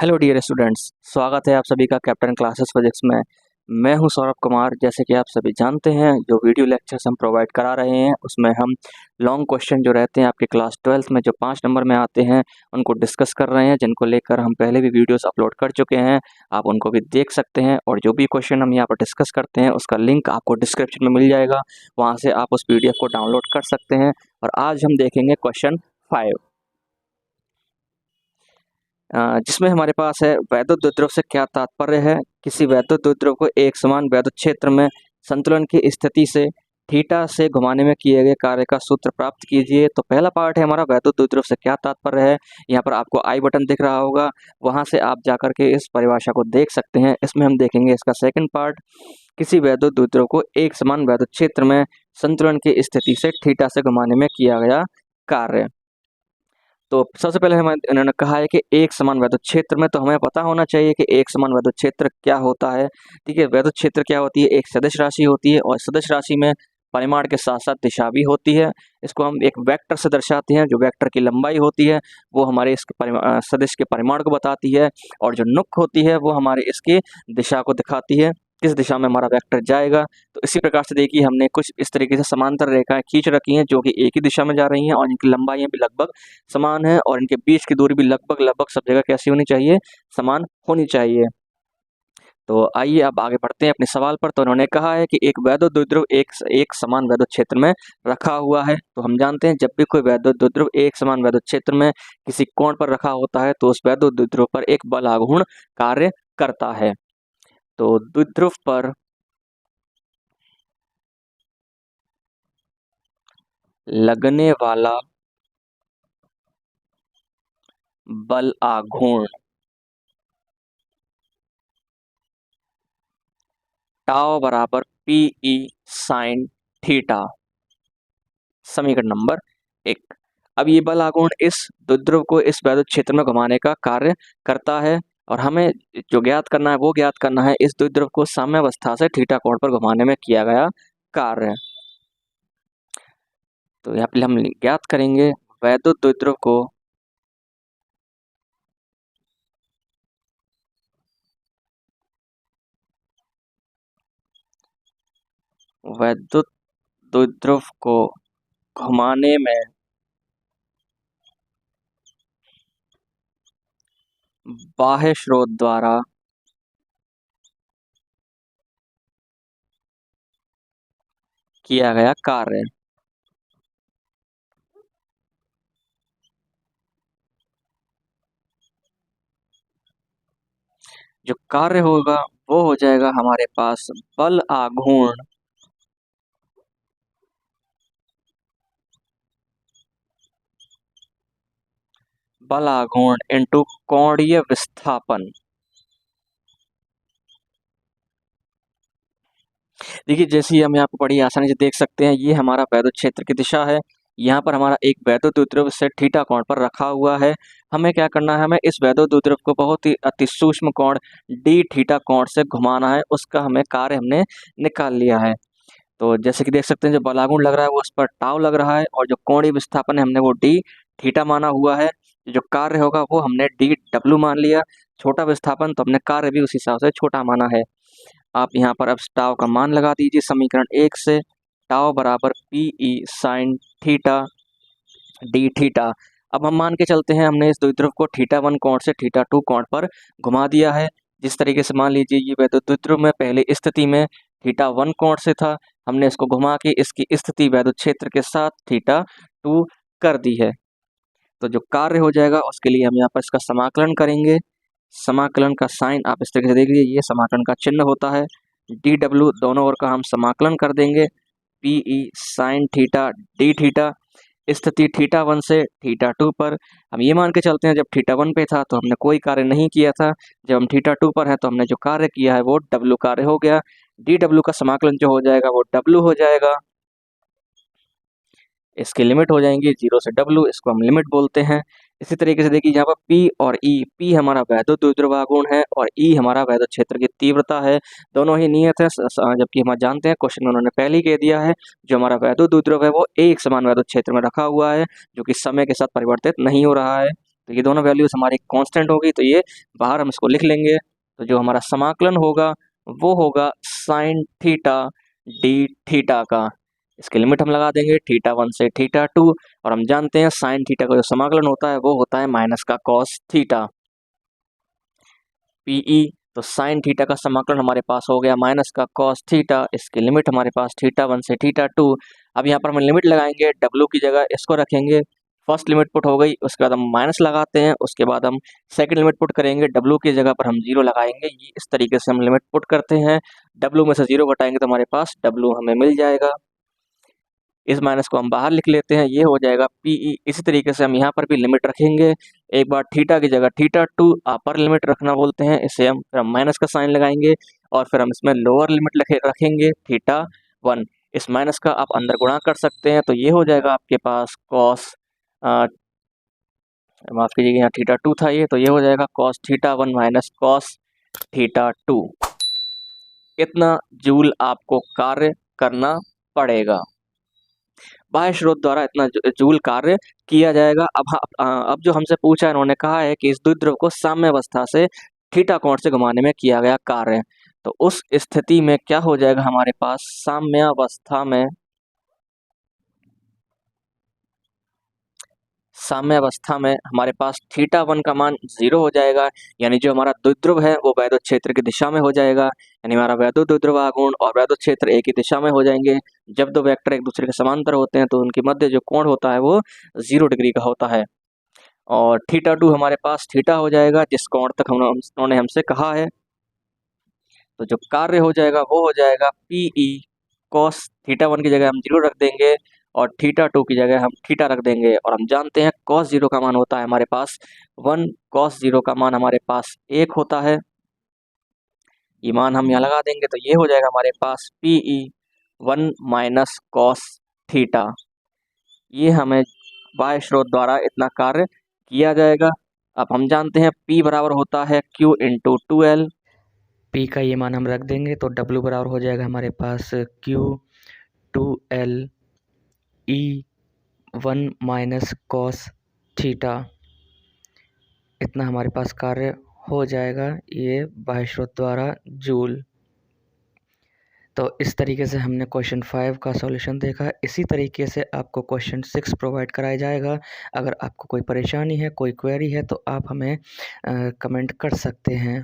Hello dear students, स्वागत है आप सभी का कैप्टन क्लासेस फिजिक्स में। मैं हूं सौरभ कुमार। जैसे कि आप सभी जानते हैं, जो वीडियो लेक्चर्स हम प्रोवाइड करा रहे हैं उसमें हम लॉन्ग क्वेश्चन जो रहते हैं आपके क्लास 12th में जो 5 नंबर में आते हैं उनको डिस्कस कर रहे हैं, जिनको लेकर हम पहले भी वीडियोस अपलोड कर चुके हैं। आप उनको भी देख सकते हैं और जो भी क्वेश्चन हम यहाँ पर डिस्कस करते हैं उसका लिंक आपको डिस्क्रिप्शन में मिल जाएगा, वहाँ से आप उस PDF को डाउनलोड कर सकते हैं। और आज हम देखेंगे क्वेश्चन 5, जिसमें हमारे पास है वैद्युत द्विध्रुव से क्या तात्पर्य है। किसी वैद्युत द्विध्रुव को एक समान वैद्युत क्षेत्र में संतुलन की स्थिति से थीटा से घुमाने में किए गए कार्य का सूत्र प्राप्त कीजिए। तो पहला पार्ट है हमारा वैद्युत द्विध्रुव से क्या तात्पर्य है। यहाँ पर आपको आई बटन दिख रहा होगा, वहाँ से आप जाकर के इस परिभाषा को देख सकते हैं। इसमें हम देखेंगे इसका सेकंड पार्ट, किसी वैद्युत द्विध्रुव को एक समान वैद्युत क्षेत्र में संतुलन की स्थिति से थीटा से घुमाने में किया गया कार्य। तो सबसे पहले हमें इन्होंने कहा है कि एक समान वैद्युत क्षेत्र में, तो हमें पता होना चाहिए कि एक समान वैद्युत क्षेत्र क्या होता है। ठीक है, वैद्युत क्षेत्र क्या होती है, एक सदिश राशि होती है और सदिश राशि में परिमाण के साथ साथ दिशा भी होती है। इसको हम एक वेक्टर से दर्शाते हैं। जो वेक्टर की लंबाई होती है वो हमारे इसके सदिश के परिमाण को बताती है, और जो नुक होती है वो हमारे इसकी दिशा को दिखाती है, किस दिशा में हमारा वेक्टर जाएगा। तो इसी प्रकार से देखिए, हमने कुछ इस तरीके से समांतर रेखाएं खींच रखी हैं जो कि एक ही दिशा में जा रही हैं और इनकी लंबाइयां भी लगभग समान है और इनके बीच की दूरी भी लगभग सब जगह कैसी होनी चाहिए, समान होनी चाहिए। तो आइए अब आगे बढ़ते हैं अपने सवाल पर। तो उन्होंने कहा है कि एक वैद्युत द्विध्रुव एक समान वैद्युत क्षेत्र में रखा हुआ है। तो हम जानते हैं जब भी कोई वैद्युत द्विध्रुव एक समान वैद्युत क्षेत्र में किसी कोण पर रखा होता है तो उस वैद्युत द्विध्रुव पर एक बल आघूर्ण कार्य करता है। तो द्विध्रुव पर लगने वाला बल आघूर्ण टाउ बराबर PE साइन थीटा, समीकरण नंबर 1। अब ये बल आघूर्ण इस द्विध्रुव को इस वैद्युत क्षेत्र में घुमाने का कार्य करता है और हमें जो ज्ञात करना है वो ज्ञात करना है इस द्विध्रुव को साम्यावस्था से थीटा कोण पर घुमाने में किया गया कार्य। तो यहाँ पे हम ज्ञात करेंगे वैद्युत द्विध्रुव को वैद्युत द्विध्रुव को घुमाने में बाह्य स्रोत द्वारा किया गया कार्य। जो कार्य होगा वो हो जाएगा हमारे पास बल आघूर्ण इंटू कोणीय विस्थापन। देखिए, जैसे ही हम यहाँ पर बड़ी आसानी से देख सकते हैं, ये हमारा वैद्युत क्षेत्र की दिशा है। यहाँ पर हमारा एक वैद्युत द्विध्रुव से थीटा कोण पर रखा हुआ है। हमें क्या करना है, हमें इस वैद्युत द्विध्रुव को बहुत ही अति सूक्ष्म कोण डी थीटा कोण से घुमाना है। उसका हमें कार्य हमने निकाल लिया है। तो जैसे कि देख सकते हैं, जो बल आघूर्ण लग रहा है वो उस पर टाउ लग रहा है और जो कोणीय विस्थापन है हमने वो डी थीटा माना हुआ है। जो कार्य होगा वो हमने डी डब्ल्यू मान लिया। छोटा विस्थापन तो हमने कार्य भी उसी हिसाब से छोटा माना है। आप यहाँ पर अब टाउ का मान लगा दीजिए समीकरण 1 से। टाउ बराबर PE sine theta D theta. अब हम मान के चलते हैं, हमने इस द्विध्रुव को θ1 कोण से θ2 कोण पर घुमा दिया है। जिस तरीके से मान लीजिए ये वैद्युत द्विध्रुव में पहले स्थिति में θ1 कोण से था, हमने इसको घुमा के इसकी स्थिति वैद्युत क्षेत्र के साथ θ2 कर दी है। तो जो कार्य हो जाएगा उसके लिए हम यहाँ पर इसका समाकलन करेंगे। समाकलन का साइन आप इस तरीके से देख लीजिए, ये समाकलन का चिन्ह होता है। dw दोनों ओर का हम समाकलन कर देंगे। PE sine theta D theta, स्थिति θ1 से θ2 पर। हम ये मान के चलते हैं जब θ1 पे था तो हमने कोई कार्य नहीं किया था, जब हम θ2 पर है तो हमने जो कार्य किया है वो W कार्य हो गया। dw का समाकलन जो हो जाएगा वो W हो जाएगा। इसकी लिमिट हो जाएंगी 0 से W, इसको हम लिमिट बोलते हैं। इसी तरीके से देखिए यहाँ पर P और E, P हमारा वैद्युत द्विध्रुव आघूर्ण है और E हमारा वैद्युत क्षेत्र की तीव्रता है। दोनों ही नियत है, जबकि हम जानते हैं क्वेश्चन में उन्होंने पहले ही कह दिया है जो हमारा वैद्युत द्विध्रुव है वो एक समान वैद्युत क्षेत्र में रखा हुआ है, जो कि समय के साथ परिवर्तित नहीं हो रहा है। तो ये दोनों वैल्यूज हमारी कांस्टेंट होगी, तो ये बाहर हम इसको लिख लेंगे। तो जो हमारा समाकलन होगा वो होगा साइन थीटा डी थीटा का। इसकी लिमिट हम लगा देंगे θ1 से θ2, और हम जानते हैं साइन थीटा का जो समाकलन होता है वो होता है माइनस का कॉस थीटा, पीई। तो साइन थीटा का समाकलन हमारे पास हो गया माइनस का कॉस थीटा। इसकी लिमिट हमारे पास θ1 से θ2। अब यहाँ पर हम लिमिट लगाएंगे, डब्ल्यू की जगह इसको रखेंगे। फर्स्ट लिमिट पुट हो गई, उसके बाद हम माइनस लगाते हैं, उसके बाद हम सेकंड लिमिट पुट करेंगे, डब्ल्यू की जगह पर हम 0 लगाएंगे। ये इस तरीके से हम लिमिट पुट करते हैं। डब्ल्यू में से 0 घटाएंगे तो हमारे पास डब्ल्यू हमें मिल जाएगा। इस माइनस को हम बाहर लिख लेते हैं, ये हो जाएगा पीई। इसी तरीके से हम यहाँ पर भी लिमिट रखेंगे। एक बार थीटा की जगह θ2 अपर लिमिट रखना बोलते हैं, इसे हम फिर हम माइनस का साइन लगाएंगे, और फिर हम इसमें लोअर लिमिट रखेंगे θ1। इस माइनस का आप अंदर गुणा कर सकते हैं, तो ये हो जाएगा आपके पास कॉस, माफ कीजिएगा यहाँ θ2 था ये, तो ये हो जाएगा कॉस θ1 माइनस कॉस θ2। इतना जूल आपको कार्य करना पड़ेगा, बाह्य स्रोत द्वारा इतना जूल कार्य किया जाएगा। अब जो हमसे पूछा है, इन्होंने कहा है कि इस द्विध्रुव को साम्यावस्था से थीटा कोण से घुमाने में किया गया कार्य। तो उस स्थिति में क्या हो जाएगा हमारे पास, साम्यावस्था में हमारे पास θ1 का मान 0 हो जाएगा, यानी जो हमारा द्विध्रुव है वो वैद्युत क्षेत्र की दिशा में हो जाएगा, यानी हमारा वैद्युत द्विध्रुव आघूर्ण और वैद्युत क्षेत्र एक ही दिशा में हो जाएंगे। जब दो वेक्टर एक दूसरे के समांतर होते हैं तो उनके मध्य जो कोण होता है वो 0 डिग्री का होता है। और θ2 हमारे पास थीटा हो जाएगा, जिस कोण तक उन्होंने हमसे कहा है। तो जो कार्य हो जाएगा वो हो जाएगा पीई। कॉस θ1 की जगह हम 0 रख देंगे, और θ2 की जगह हम थीटा रख देंगे, और हम जानते हैं cos 0 का मान होता है हमारे पास 1, cos 0 का मान हमारे पास 1 होता है। ये मान हम यहाँ लगा देंगे, तो ये हो जाएगा हमारे पास पीई 1 माइनस कॉस थीटा। ये हमें बाह्य स्रोत द्वारा इतना कार्य किया जाएगा। अब हम जानते हैं P बराबर होता है Q इंटू 2L। P का ये मान हम रख देंगे, तो W बराबर हो जाएगा हमारे पास Q 2L E 1 minus cos theta. इतना हमारे पास कार्य हो जाएगा, ये बाह्य स्रोत द्वारा जूल। तो इस तरीके से हमने क्वेश्चन 5 का सॉल्यूशन देखा। इसी तरीके से आपको क्वेश्चन 6 प्रोवाइड कराया जाएगा। अगर आपको कोई परेशानी है, कोई क्वेरी है, तो आप हमें कमेंट कर सकते हैं।